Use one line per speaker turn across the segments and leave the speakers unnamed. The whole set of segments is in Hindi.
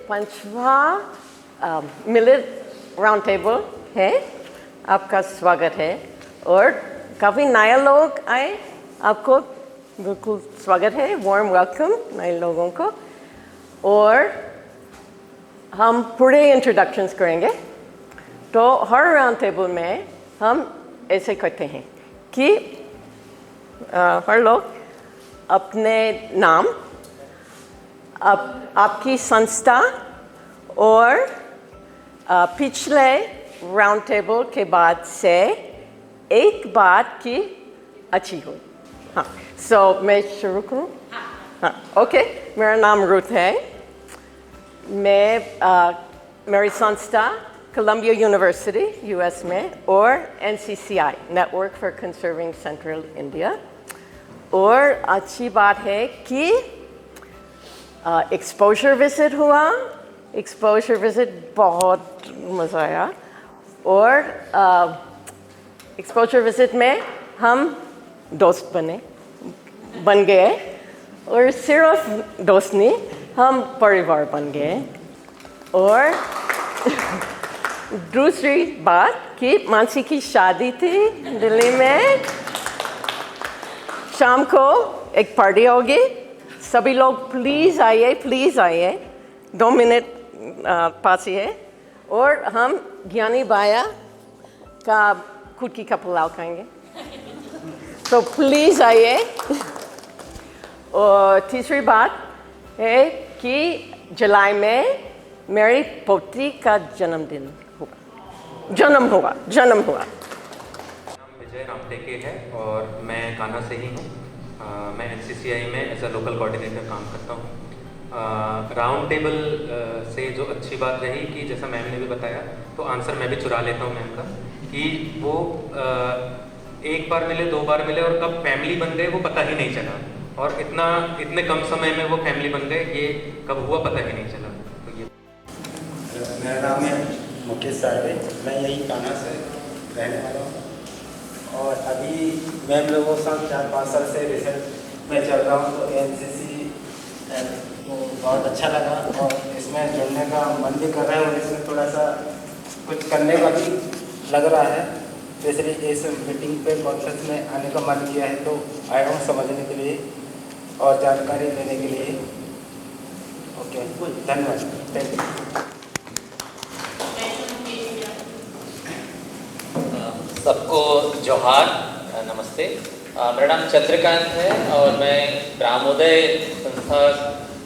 5वां मिलेट राउंड टेबल है। आपका स्वागत है और काफ़ी नए लोग आए, आपको बिल्कुल स्वागत है, वार्म वेलकम नए लोगों को। और हम पूरे इंट्रोडक्शंस करेंगे। तो हर राउंड टेबल में हम ऐसे करते हैं कि हर लोग अपने नाम, आपकी संस्था और पिछले राउंड टेबल के बाद से एक बात की अच्छी हो। हाँ, मैं शुरू करूँ? हाँ, ओके। मेरा नाम रुथ है। मेरी संस्था कोलंबिया यूनिवर्सिटी यूएस में और NCCI network for conserving central India. और अच्छी बात है कि एक्सपोजर विजिट हुआ। एक्सपोजर विजिट बहुत मज़ा आया। और एक्सपोजर विजिट में हम दोस्त बन गए और सिर्फ दोस्त नहीं, हम परिवार बन गए। और दूसरी बात कि मानसी की शादी थी दिल्ली में, शाम को एक पार्टी होगी, सभी लोग प्लीज़ आइए 2 मिनट पास ही है। और हम ज्ञानी बाया का कुटकी का पुलाव खाएंगे, तो प्लीज़ आइए। और तीसरी बात है कि जुलाई में मेरी पोती का जन्म हुआ।
नाम विजय रामटेके है और मैं कान्हा से ही हूँ। मैं NCCI में एज अ लोकल कोऑर्डिनेटर काम करता हूँ। राउंड टेबल से जो अच्छी बात रही कि जैसा मैम ने भी बताया, तो आंसर मैं भी चुरा लेता हूँ मैम का, कि वो एक बार मिले, 2 बार मिले और कब फैमिली बन गए वो पता ही नहीं चला। और इतने कम समय में वो फैमिली बन गए, ये कब हुआ पता ही नहीं चला। तो ये
मेरा नाम है मुकेश साहब, मैं यही कान्हा से रहने वाला हूँ। और अभी मैम लोगों के साथ 4-5 साल से रिसर्च में चल रहा हूँ, तो NCC तो बहुत अच्छा लगा और इसमें जुड़ने का मन भी कर रहा है और इसमें थोड़ा सा कुछ करने का भी लग रहा है। तो इसलिए इस मीटिंग पे कॉन्फ्रेंस में आने का मन किया है, तो आया हूँ समझने के लिए और जानकारी लेने के लिए। ओके, धन्यवाद, थैंक यू।
सबको जोहार, नमस्ते। मेरा नाम चंद्रकांत है और मैं ग्रामोदय संस्था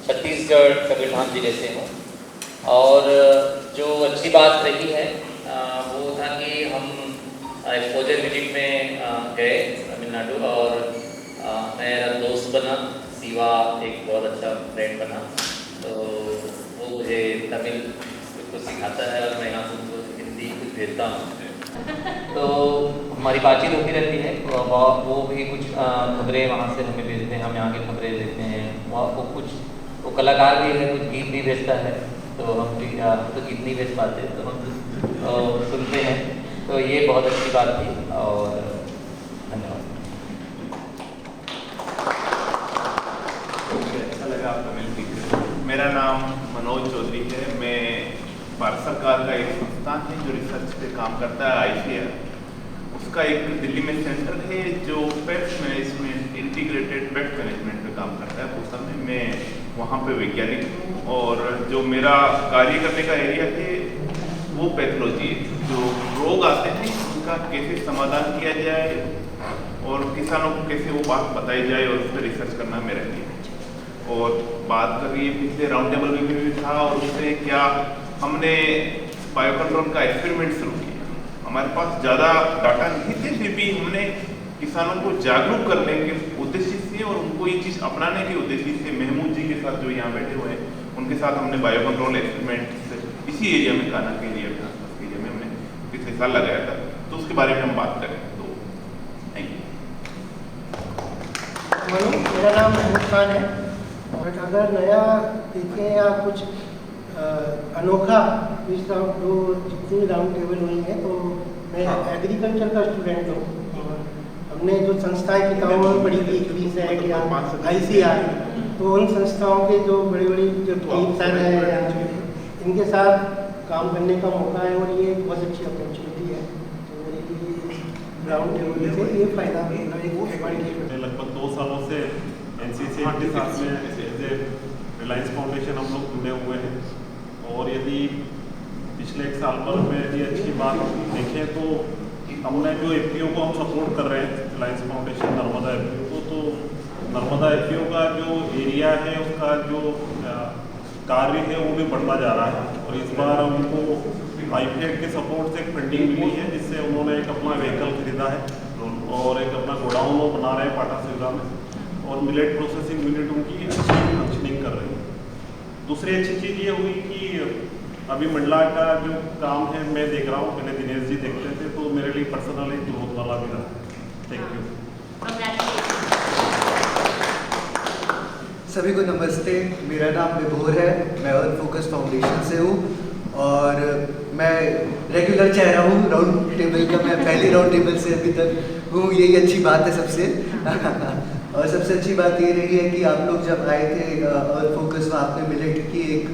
छत्तीसगढ़ कबीरधाम जिले से हूँ। और जो अच्छी बात रही है वो था कि हम एक्सपोजर विजिट में गए तमिलनाडु और मेरा दोस्त बना शिवा, एक बहुत अच्छा फ्रेंड बना। तो वो मुझे तमिल कुछ सिखाता है और मैं यहाँ से उनको हिंदी कुछ भेजता हूँ। तो हमारी बातचीत होती रहती है। वो भी कुछ खबरें वहाँ से हमें भेजते हैं, हम यहाँ की खबरें देते हैं। वो कलाकार भी है, कुछ गीत भी भेजता है, तो हम तो गीत नहीं भेज पाते, तो हम सुनते हैं। तो ये बहुत अच्छी बात थी और धन्यवाद।
अच्छा लगा आपका मिलकर। मेरा नाम मनोज चौधरी है। मैं भारत सरकार का एक संस्थान है जो रिसर्च पे काम करता है, ICAR। उसका एक दिल्ली में सेंटर है जो pest management, integrated pest management पे काम करता है। उस समय मैं वहाँ पे वैज्ञानिक हूँ और जो मेरा कार्य करने का एरिया है वो पैथोलॉजी है। जो रोग आते हैं उनका कैसे समाधान किया जाए और किसानों को कैसे वो बात बताई जाए और उस पर रिसर्च करना मेरा एरिया। और बात करिए पिछले राउंड टेबल में भी था और उससे क्या हमने बायो कंट्रोल का एक्सपेरिमेंट शुरू किया। हमारे पास ज़्यादा डाटा नहीं थे, फिर भी हमने किसानों को जागरूक करने के उद्देश्य से और उनको ये चीज़ अपनाने के उद्देश्य से महमूद जी के साथ जो यहाँ बैठे हुए हैं उनके साथ हमने बायो कंट्रोल एक्सपेरिमेंट इसी एरिया में, कान्हा के एरिया में, आसपास के एरिया में हमने पिछले साल लगाया था। तो उसके बारे में हम बात करें तो थैंक
यू। मेरा नाम महमूद खान है और अगर नया देखें या कुछ अनोखा इस जो जितनी राउंड टेबल हुई है, तो मैं एग्रीकल्चर का स्टूडेंट हूँ और हमने जो संस्थाएं किताबों में पढ़ी थी, CRISAT या ICAR, तो उन संस्थाओं के जो बड़ी बड़ी जो सर हैं या इनके साथ काम करने का मौका है और ये एक बहुत अच्छी अपॉर्चुनिटी है। तो मेरे लिए राउंड टेबल से ये फ़ायदा मेरा एक एडवांटेज है।
लगभग 2 सालों से NCCI के साथ में एज ए रिलायंस फाउंडेशन हम लोग जुड़े हुए हैं। और यदि पिछले 1 साल पर में यदि अच्छी बात देखें तो हमने जो FPO को हम सपोर्ट कर रहे हैं, रिलायंस फाउंडेशन नर्मदा FPO को, तो नर्मदा FPO का जो एरिया है उसका जो कार्य है वो भी बढ़ता जा रहा है। और इस बार उनको IFED के सपोर्ट से फंडिंग मिली है, जिससे उन्होंने एक अपना व्हीकल खरीदा है और एक अपना गोडाउन वो बना रहे हैं पाटा सिवरा में, और मिलेट प्रोसेसिंग यूनिट उनकी अच्छी फंक्शनिंग कर रही है। दूसरी अच्छी चीज़ ये हुई कि अभी मंडला का जो काम है मैं देख रहा हूँ, पहले दिनेश जी देखते थे, तो मेरे लिए पर्सनल एक ग्रोथ वाला भी रहा। Thank you.
सभी को नमस्ते, मेरा नाम विभोर है, मैं अर्थ फोकस फाउंडेशन से हूँ और मैं रेगुलर चेहरा हूँ राउंड टेबल का। मैं पहली राउंड टेबल से अभी तक हूँ, यही अच्छी बात है सबसे। और सबसे अच्छी बात ये रही है कि आप लोग जब आए थे अर्थ फोकस में, आपने मिलेट की एक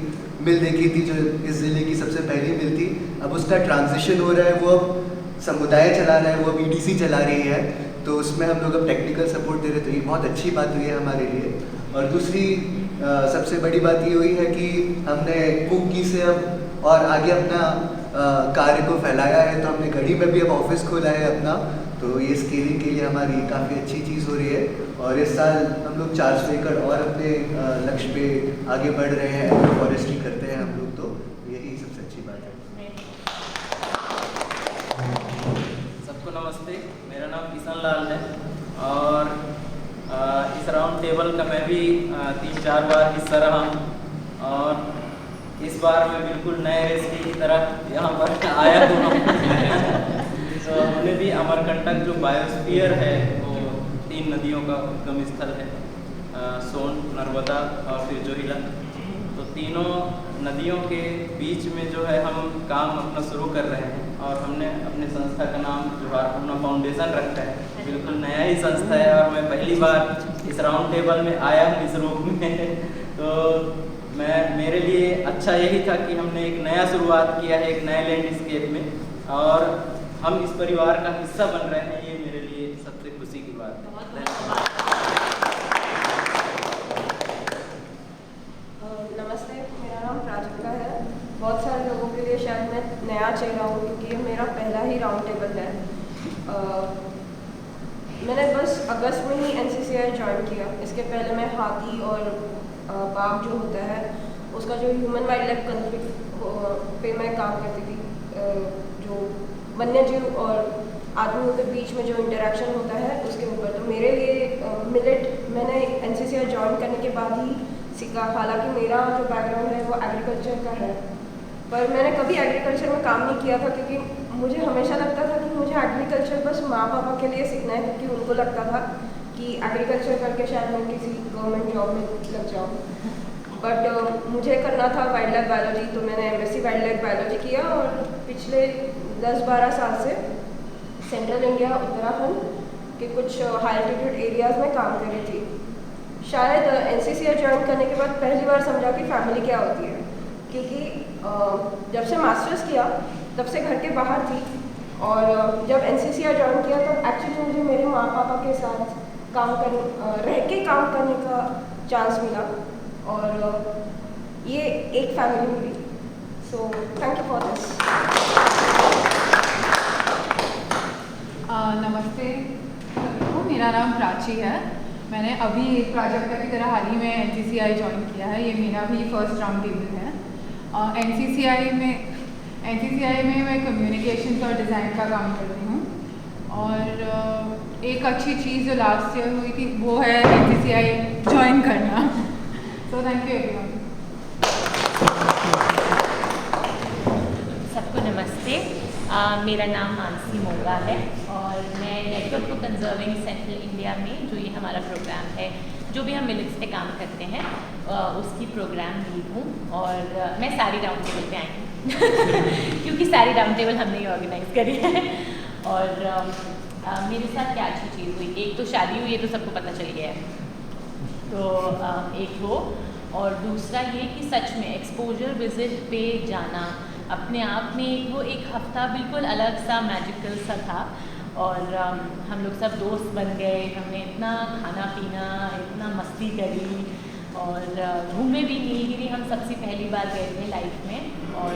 मिल देखी थी जो इस ज़िले की सबसे पहली मिल थी। अब उसका ट्रांजिशन हो रहा है, वो अब समुदाय चला रहा है, वो अब EDC चला रही है, तो उसमें हम लोग अब टेक्निकल सपोर्ट दे रहे, तो ये बहुत अच्छी बात हुई है हमारे लिए। और दूसरी सबसे बड़ी बात ये हुई है कि हमने कुकी से अब और आगे अपना कार्य को फैलाया है, तो हमने गढ़ी में भी अब ऑफिस खोला है अपना, तो ये स्केलिंग के लिए हमारी काफ़ी अच्छी चीज़ हो रही है। और इस साल हम लोग 400 एकड़ और अपने लक्ष्य पे आगे बढ़ रहे हैं, फॉरेस्ट्री करते हैं हम लोग, तो यही सबसे अच्छी बात है।
सबको नमस्ते, मेरा नाम किशन लाल है और इस राउंड टेबल का मैं भी 3-4 बार हिस्सा रहा हूँ और इस बार मैं बिल्कुल नए रेसिपी की तरह यहाँ पर आया हूँ। तो हमने भी अमरकंटक जो बायोस्फीयर है वो 3 नदियों का उद्गम स्थल है, सोन, नर्मदा और फिर जोहिला। तो तीनों नदियों के बीच में जो है हम काम अपना शुरू कर रहे हैं और हमने अपने संस्था का नाम जोहार पूर्णा फाउंडेशन रखा है। बिल्कुल नया ही संस्था है और मैं पहली बार इस राउंड टेबल में आया हूँ इस रूप में। तो मेरे लिए अच्छा यही था कि हमने एक नया शुरुआत किया है, एक नए लैंडस्केप में, और हम इस परिवार का हिस्सा बन रहे हैं, ये मेरे लिए सबसे खुशी की बात है।
नमस्ते, मेरा नाम प्राजक्ता है। बहुत सारे लोगों के लिए शायद मैं नया चेहरा हूँ क्योंकि ये मेरा पहला ही राउंड टेबल है। मैंने बस अगस्त में ही NCCI ज्वाइन किया। इसके पहले मैं हाथी और बाघ जो होता है उसका जो ह्यूमन वाइल्ड लाइफ कॉन्फ्लिक्ट पे मैं काम करती थी, जो वन्य जीव और आदमियों के बीच में जो इंटरेक्शन होता है उसके ऊपर। तो मेरे लिए मिलेट मैंने NCCI ज्वाइन करने के बाद ही सीखा। हालांकि मेरा जो बैकग्राउंड है वो एग्रीकल्चर का है, पर मैंने कभी एग्रीकल्चर में काम नहीं किया था क्योंकि मुझे हमेशा लगता था कि मुझे एग्रीकल्चर बस माँ पापा के लिए सीखना है, क्योंकि उनको लगता था कि एग्रीकल्चर करके शायद मैं किसी गवर्नमेंट जॉब में लग जाऊँ। बट मुझे करना था वाइल्ड लाइफ बायोलॉजी, तो मैंने MSc वाइल्ड लाइफ बायोलॉजी किया और पिछले 10-12 साल से सेंट्रल इंडिया उत्तराखंड के कुछ हाई एल्टीट्यूड एरियाज़ में काम कर रही थी। शायद NCCI ज्वाइन करने के बाद पहली बार समझा कि फैमिली क्या होती है, क्योंकि जब से मास्टर्स किया तब से घर के बाहर थी, और जब NCCI ज्वाइन किया तब एक्चुअली मुझे मेरे माँ पापा के साथ रह के काम करने का चांस मिला और ये एक फैमिली मिली। So thank you for this.
नमस्ते, मेरा नाम प्राची है। मैंने अभी प्राजक्ता की तरह हाल ही में NCCI ज्वाइन किया है। ये मेरा भी फर्स्ट राउंड टेबल है। NCCI में मैं कम्युनिकेशंस और डिज़ाइन का काम करती हूँ, और एक अच्छी चीज़ जो लास्ट ईयर हुई थी वो है NCCI ज्वाइन करना। सो थैंक यू एवरीवन।
सबको नमस्ते, मेरा नाम मानसी मोगा है और मैं network for conserving central India में जो ये हमारा प्रोग्राम है, जो भी हम मिलेट्स पे काम करते हैं, उसकी प्रोग्राम लीड हूँ। और मैं सारी राउंड टेबल पे आई हूँ क्योंकि सारी राउंड टेबल हमने ही ऑर्गेनाइज करी है। और मेरे साथ क्या अच्छी चीज़ हुई, एक तो शादी हुई है तो सबको पता चल गया है, तो एक वो, और दूसरा ये कि सच में एक्सपोजर विजिट पे जाना अपने आप में वो एक हफ़्ता बिल्कुल अलग सा मैजिकल सा था। और हम लोग सब दोस्त बन गए, हमने इतना खाना पीना, इतना मस्ती करी और घूमे भी। नीलगिरी हम सबसे पहली बार गए थे लाइफ में। और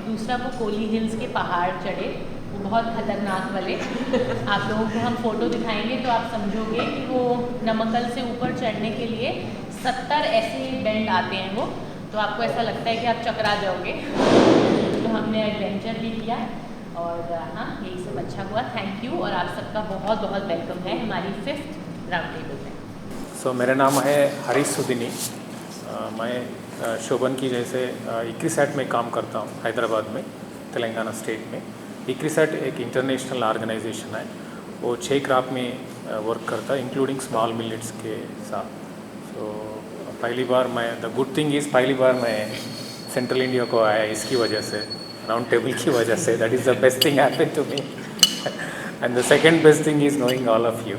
दूसरा वो कोली हिल्स के पहाड़ चढ़े, वो बहुत ख़तरनाक वाले। आप लोगों को हम फ़ोटो दिखाएंगे तो आप समझोगे कि वो नमक्कल से ऊपर चढ़ने के लिए 70 ऐसे बेंड आते हैं वो, तो आपको ऐसा लगता है कि आप चकरा जाओगे। तो हमने एडवेंचर भी किया और हाँ, यही सब अच्छा हुआ। थैंक यू और आप सबका बहुत बहुत वेलकम है हमारी 5th राउंड टेबल में।
सो मेरा नाम है हरीश सुदिनी। मैं शोभन की जैसे इक्रिसैट में काम करता हूँ हैदराबाद में, तेलंगाना स्टेट में। इक्रिसैट एक इंटरनेशनल ऑर्गेनाइजेशन है, वो 6 क्रॉप में वर्क करता है इंक्लूडिंग स्मॉल मिलेट्स के साथ। सो पहली बार मैं, द गुड थिंग इज़ पहली बार मैं सेंट्रल इंडिया को आया इसकी वजह से, राउंड टेबल की वजह से। That is the best thing happened to me. And the second best thing is knowing all of you.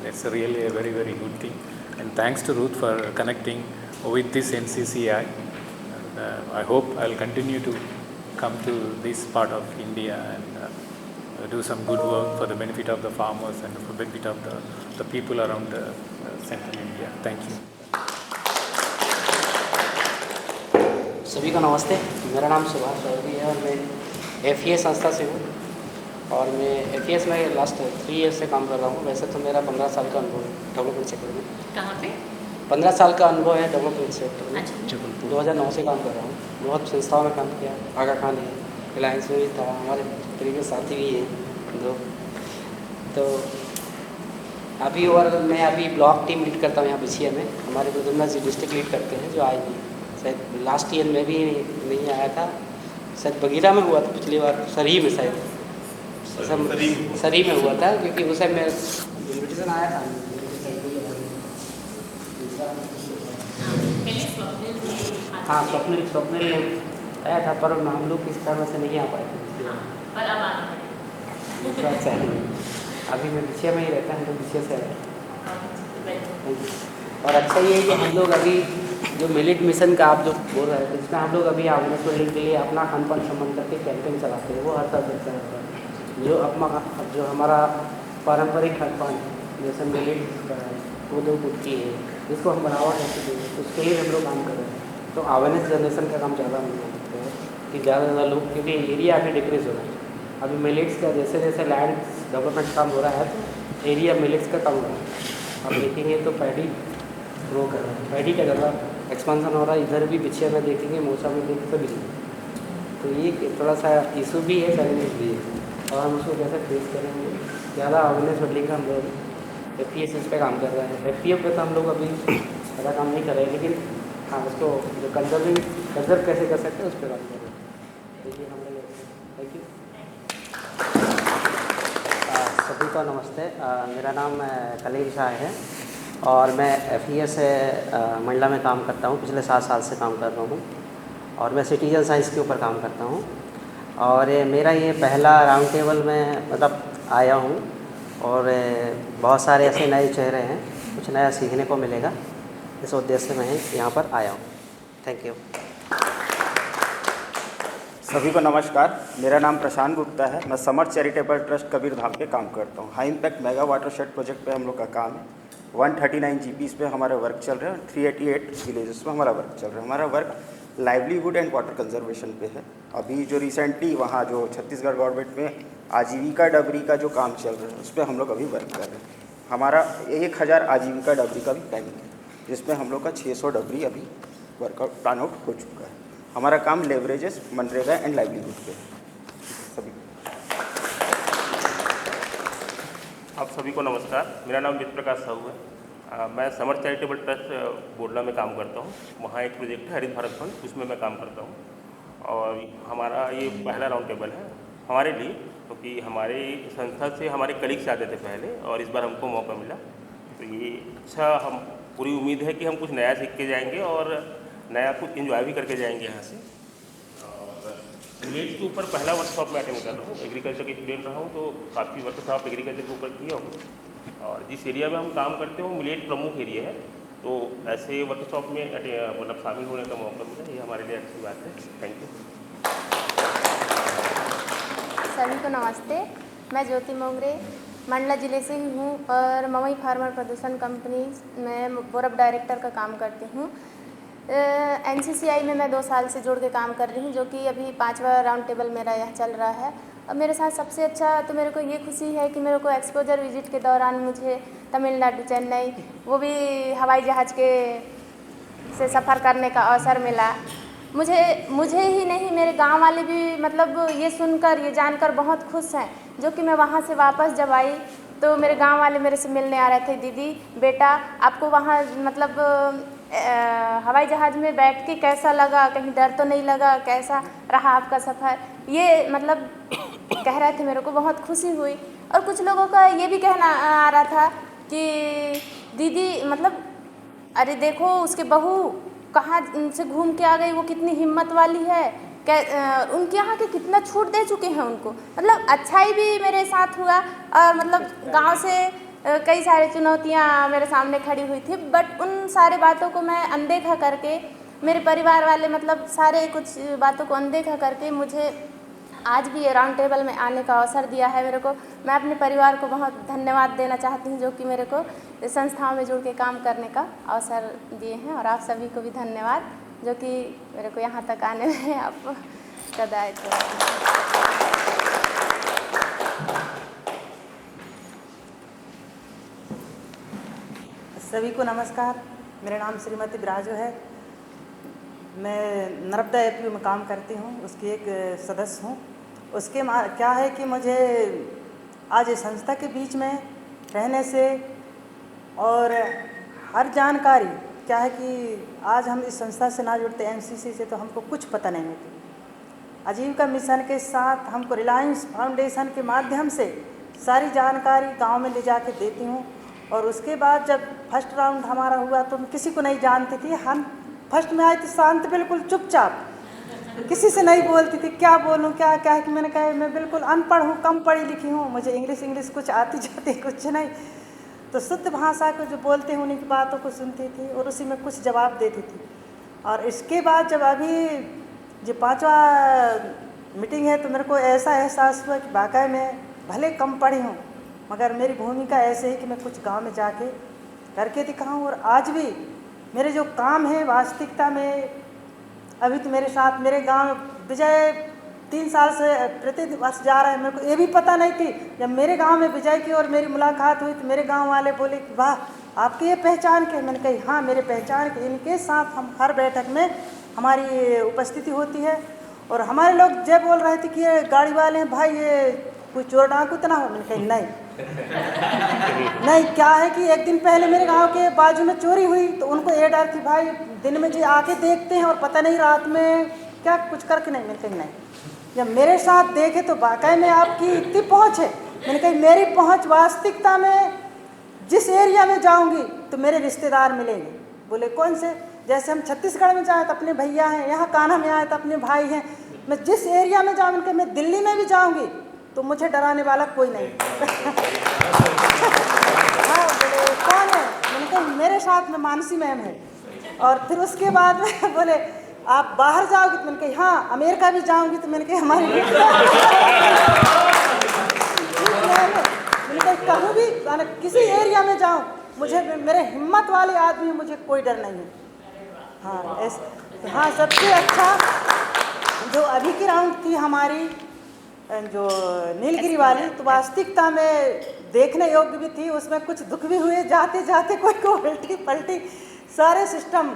It's really a very very good thing. And thanks to Ruth for connecting with this NCCI. And, I hope I'll continue to come to this part of India and do some good work for the benefit of the farmers and for the benefit of the people around central India. Thank you.
सभी को नमस्ते। मेरा नाम सुभाष चौधरी है और मैं FEA संस्था से हूँ और मैं FES में लास्ट 3 ईयर्स से काम कर रहा हूँ। वैसे तो मेरा 15 साल का अनुभव है डेवलपमेंट सेक्टर में।
कहाँ पे?
15 साल का अनुभव है डेवलपमेंट सेक्टर में। 2009 से काम कर रहा हूँ, बहुत संस्थाओं में काम किया। आगा खान है, रिलायंस में भी था, हमारे प्रीवियस साथी भी हैं 2। तो अभी और मैं अभी ब्लॉक टीम लीड करता हूँ यहाँ BCA में। हमारे प्रद्युम्न जी डिस्ट्रिक्ट लीड करते हैं, जो आए नहीं। शायद लास्ट ईयर में भी नहीं आया था, शायद बगीरा में हुआ था पिछली बार, सरी में शायद सरी में हुआ था, क्योंकि उस टाइम में इन्विटेशन आया था। हाँ, स्वप्निल आया था, पर हम लोग इस तरह से नहीं आ पाए थे। अच्छा है, अभी मैं BCA में ही रहता हूँ, हम लोग BCA से आए। और अच्छा ये है कि हम लोग अभी जो मिलेट मिशन का आप जो बोल रहे थे, जिसमें हम लोग अभी अवेयरनेस बिल्डिंग के लिए अपना खान पान संबंध करके कैंपेन चलाते हैं, वो हर साल चलता है। जो हमारा पारंपरिक खान पान जैसे मिलेट का है, वो 2 कुटकी है, जिसको हम बढ़ावा कैसे देंगे, उसके लिए हम लोग काम कर रहे हैं। तो अवेयरनेस जनरेशन का काम ज़्यादा हम लोग करते हैं कि ज़्यादा से ज़्यादा लोग, क्योंकि एरिया अभी डिक्रीज हो रहा है। अभी मिलेट्स का जैसे जैसे लैंड डेवलपमेंट काम हो रहा है, तो एरिया मिलेट्स का कम हो रहा है। आप देखेंगे तो पैडी ग्रो कर रहा है, पैडी का ज़्यादा एक्सपांसन हो रहा है। इधर भी BCA में देखेंगे, मौसा में देखेंगे, सभी जगह। तो ये थोड़ा सा इशू भी है, चैलेंजेस भी है, और हम उसको कैसे फेस करेंगे। ज़्यादा अवेयरनेस बिल्डिंग का हम लोग FES इस पर काम कर रहे हैं। FPF पे तो हम लोग अभी ज़्यादा काम नहीं कर रहे हैं, लेकिन हाँ, उसको जो कंजर्व कैसे कर सकते हैं उस पर काम कर रहे हैं। देखिए हम लोग, थैंक यू। सभी को नमस्ते। मेरा नाम कलील शाह है और मैं FES मंडला में काम करता हूँ। पिछले 7 साल से काम कर रहा हूँ और मैं सिटीजन साइंस के ऊपर काम करता हूँ। और मेरा ये पहला राउंड टेबल में मतलब आया हूँ और बहुत सारे ऐसे नए चेहरे हैं, कुछ नया सीखने को मिलेगा, इस उद्देश्य से मैं यहाँ पर आया हूँ। Thank you.
सभी को नमस्कार। मेरा नाम प्रशांत गुप्ता है। मैं समर चैरिटेबल ट्रस्ट कबीर धाम पे काम करता हूँ। High impact mega watershed project पे हम लोग का काम है। 139 GPs पे हमारा वर्क चल रहा है और 388 विलेजेस में हमारा वर्क चल रहा है। हमारा work livelihood and water conservation पे है। अभी जो रिसेंटली वहाँ जो छत्तीसगढ़ गवर्नमेंट में आजीविका डबरी का जो काम चल रहा है, उस पर हम लोग अभी वर्क कर रहे हैं। हमारा 1000 आजीविका डबरी का भी प्लानिंग है, जिसमें हम लोग का 600 डबरी अभी वर्कआउट प्लान आउट हो चुका है। हमारा काम लेवरेजेस, मनरेगा एंड लाइवलीहुड पे सभी।
आप सभी को नमस्कार। मेरा नाम वित्त प्रकाश साहू है। मैं समर चैरिटेबल ट्रस्ट बोडला में काम करता हूँ। वहाँ एक प्रोजेक्ट है हरित भारत फंड, उसमें मैं काम करता हूँ और हमारा ये पहला राउंड टेबल है हमारे लिए, क्योंकि हमारे संस्था से हमारे कलीग्स आते थे पहले और इस बार हमको मौका मिला। तो ये अच्छा, हम पूरी उम्मीद है कि हम कुछ नया सीख के जाएंगे और नया कुछ इन्जॉय भी करके जाएंगे यहाँ से। मिलेट्स के ऊपर पहला वर्कशॉप में अटेंड कर रहा हूँ। एग्रीकल्चर के स्टूडेंट रहा हूँ, तो काफ़ी वर्कशॉप एग्रीकल्चर के ऊपर किया हूँ और जिस एरिया में हम काम करते हैं वो मिलेट प्रमुख एरिया है। तो ऐसे वर्कशॉप में मतलब शामिल होने का मौका मिला, ये हमारे लिए अच्छी बात है। Thank you.
सभी को नमस्ते। मैं ज्योति मोंगरे मंडला ज़िले से ही हूँ और मवई फार्मर प्रदूषण कंपनी में बोर्ड ऑफ डायरेक्टर का काम करती हूँ। NCCI में मैं 2 साल से जुड़ के काम कर रही हूँ, जो कि अभी 5वां राउंड टेबल मेरा यह चल रहा है। और मेरे साथ सबसे अच्छा तो मेरे को ये खुशी है कि मेरे को एक्सपोजर विजिट के दौरान मुझे तमिलनाडु, चेन्नई, वो भी हवाई जहाज़ से सफ़र करने का अवसर मिला। मुझे ही नहीं, मेरे गांव वाले भी मतलब ये सुनकर, ये जानकर बहुत खुश हैं। जो कि मैं वहाँ से वापस जब आई तो मेरे गांव वाले मेरे से मिलने आ रहे थे, दीदी बेटा आपको वहाँ मतलब हवाई जहाज़ में बैठ के कैसा लगा, कहीं डर तो नहीं लगा, कैसा रहा आपका सफ़र, ये मतलब कह रहे थे। मेरे को बहुत खुशी हुई। और कुछ लोगों का ये भी कहना आ रहा था कि दीदी मतलब अरे देखो उसके बहू कहाँ से घूम के आ गई, वो कितनी हिम्मत वाली है, उनके यहाँ के कितना छूट दे चुके हैं उनको। मतलब अच्छाई भी मेरे साथ हुआ और मतलब गांव से कई सारी चुनौतियाँ मेरे सामने खड़ी हुई थी, बट उन सारे बातों को मैं अनदेखा करके, मेरे परिवार वाले मतलब सारे कुछ बातों को अनदेखा करके मुझे आज भी ये राउंड टेबल में आने का अवसर दिया है मेरे को। मैं अपने परिवार को बहुत धन्यवाद देना चाहती हूँ, जो कि मेरे को इस संस्थाओं में जुड़ के काम करने का अवसर दिए हैं। और आप सभी को भी धन्यवाद, जो कि मेरे को यहाँ तक आने में आपका दायित्व है।
सभी को नमस्कार। मेरा नाम श्रीमती बिराजो है। मैं नर्मदा एपीयू में काम करती हूँ, उसकी एक सदस्य हूँ। उसके क्या है कि मुझे आज इस संस्था के बीच में रहने से और हर जानकारी क्या है कि आज हम इस संस्था से ना जुड़ते NCC से तो हमको कुछ पता नहीं होती। आजीविका मिशन के साथ हमको रिलायंस फाउंडेशन के माध्यम से सारी जानकारी गांव में ले जाके देती हूँ। और उसके बाद जब फर्स्ट राउंड हमारा हुआ तो मैं किसी को नहीं जानती थी। हम फर्स्ट में आई थी शांत, बिल्कुल चुपचाप, किसी से नहीं बोलती थी, क्या बोलूँ क्या क्या है कि मैंने कहा मैं बिल्कुल अनपढ़ हूँ, कम पढ़ी लिखी हूँ, मुझे इंग्लिश कुछ आती जाती कुछ नहीं। तो शुद्ध भाषा को जो बोलते हैं उन्हीं की बातों को सुनती थी और उसी में कुछ जवाब देती थी। और इसके बाद जब अभी जो 5वां मीटिंग है तो मेरे को ऐसा एहसास हुआ कि वाकई में भले कम पढ़ी हूँ मगर मेरी भूमिका ऐसे है कि मैं कुछ गांव में जाके करके दिखाऊं। और आज भी मेरे जो काम है वास्तविकता में, अभी तो मेरे साथ मेरे गांव विजय 3 साल से प्रतिवर्ष जा रहा है। मेरे को ये भी पता नहीं थी, जब मेरे गांव में विजय की और मेरी मुलाकात हुई तो मेरे गांव वाले बोले कि वाह आपकी ये पहचान के। मैंने कही हाँ मेरे पहचान के, इनके साथ हम हर बैठक में हमारी उपस्थिति होती है। और हमारे लोग जब बोल रहे थे कि ये गाड़ी वाले हैं भाई, ये कोई चोर डाकू तो ना हो। मैंने कही नहीं नहीं, क्या है कि एक दिन पहले मेरे गांव के बाजू में चोरी हुई तो उनको ये डर थी भाई दिन में जी आके देखते हैं और पता नहीं रात में क्या कुछ करके नहीं। मैंने कही नहीं, जब मेरे साथ देखे तो वाकई में आपकी इतनी पहुँच है। मैंने कही मेरी पहुँच वास्तविकता में जिस एरिया में जाऊँगी तो मेरे रिश्तेदार मिलेंगे। बोले कौन से? जैसे हम छत्तीसगढ़ में जाए तो अपने भैया हैं, यहाँ कान्हा में आए तो अपने भाई हैं। मैं जिस एरिया में जाऊँ, उनके मैं दिल्ली में भी जाऊँगी तो मुझे डराने वाला कोई नहीं। हाँ बोले कौन है? मैंने कहा मेरे साथ में मानसी मैम है। और फिर उसके बाद में बोले आप बाहर जाओगी? तो मैंने कही हाँ अमेरिका भी जाऊंगी। तो मैंने कहा हमारी मैंने कही कहूँ भी किसी एरिया में जाऊँ, मुझे मेरे हिम्मत वाले आदमी, मुझे कोई डर नहीं है। हाँ हाँ सबसे अच्छा जो अभी की राउंड थी हमारी जो नीलगिरी वाली, तो वास्तविकता में देखने योग्य भी थी। उसमें कुछ दुख भी हुए, जाते जाते कोई को उल्टी पलटी सारे सिस्टम।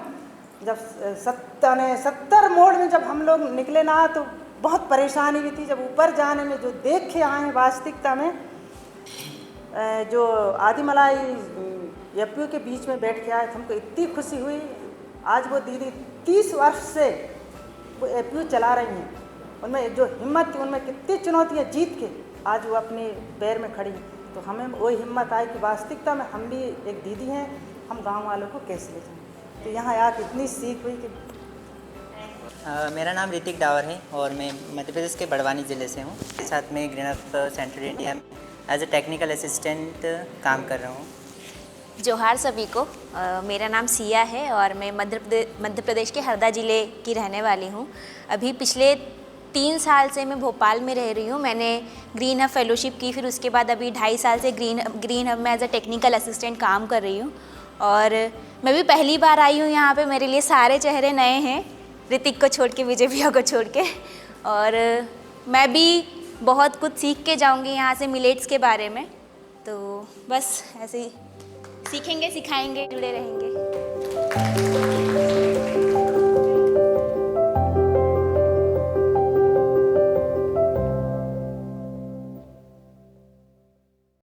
जब 70 मोड़ में जब हम लोग निकले ना तो बहुत परेशानी भी थी। जब ऊपर जाने में जो देख के आए हैं वास्तविकता में, जो आदिमलाई एपीयू के बीच में बैठ के आए थे, हमको इतनी खुशी हुई। आज वो दीदी 30 वर्ष से वो एपीयू चला रही हैं। उनमें जो हिम्मत थी, उनमें कितनी चुनौतियाँ जीत के आज वो अपने पैर में खड़ी। तो हमें वही हिम्मत आई कि वास्तविकता में हम भी एक दीदी हैं, हम गांव वालों को कैसे ले जाएं। तो यहाँ आकर इतनी सीख हुई कि
मेरा नाम ऋतिक डावर है और मैं मध्य प्रदेश के बड़वानी ज़िले से हूँ। इसके साथ में ग्रीन अर्थ सेंटर इंडिया में एज ए टेक्निकल असिस्टेंट काम कर रहा हूँ।
जोहार सभी को। मेरा नाम सिया है और मैं मध्य प्रदेश के हरदा ज़िले की रहने वाली हूँ। अभी पिछले 3 साल से मैं भोपाल में रह रही हूँ। मैंने ग्रीन हब फेलोशिप की, फिर उसके बाद अभी 2.5 साल से ग्रीन हब में एज अ टेक्निकल असिस्टेंट काम कर रही हूँ। और मैं भी पहली बार आई हूँ यहाँ पे। मेरे लिए सारे चेहरे नए हैं, ऋतिक को छोड़ के, विजय भैया को छोड़ के। और मैं भी बहुत कुछ सीख के जाऊँगी यहाँ से मिलेट्स के बारे में। तो बस ऐसे ही सीखेंगे, सिखाएंगे, जुड़े रहेंगे।